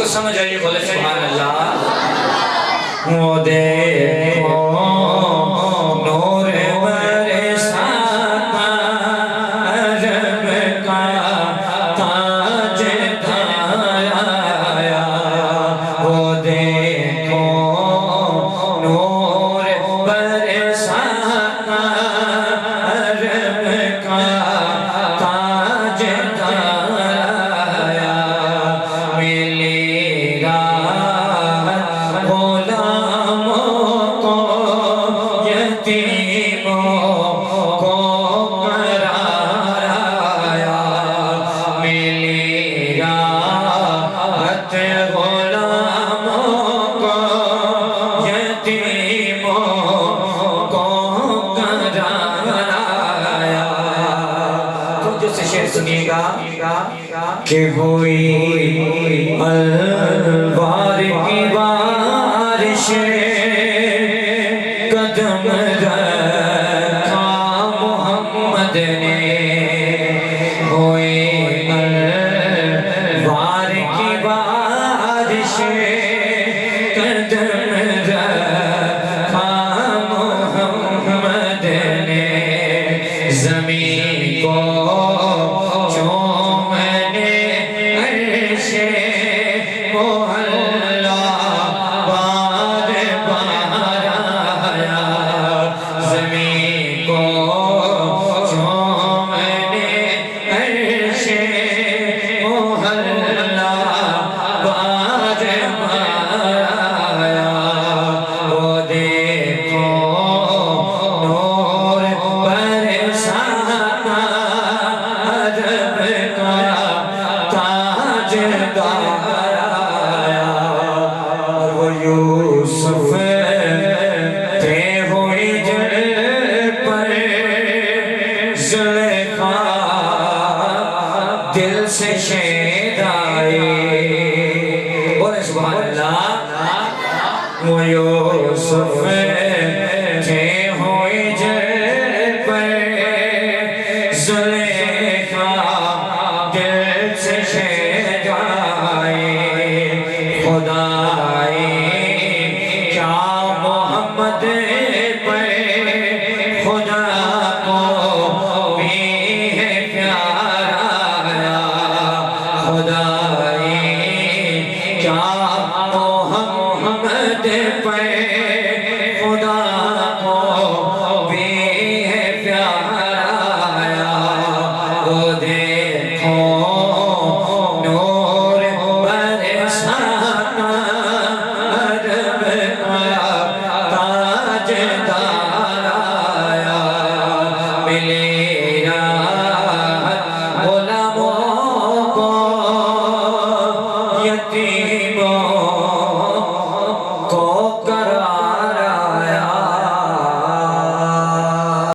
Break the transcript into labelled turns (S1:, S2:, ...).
S1: کو سمجھ آئیے بولے سبحان اللہ وہ دیکھو نور برساتا رب کا تاج آیا وہ دیکھو نور برساتا رب کا تاج آیا ملی راحت غلاموں کو یتیموں کو قرار آیا ملی راحت غلاموں کو یتیموں کو قرار آیا تو جیسے شعر سنیے گا کہ ہوئی الوار کی بارش قدم رکھا محمد نے ہوئی الوار کی بارش قدم رکھا محمد نے زمین کو دل سے شید آئے بولے سبحان اللہ وہ یوسف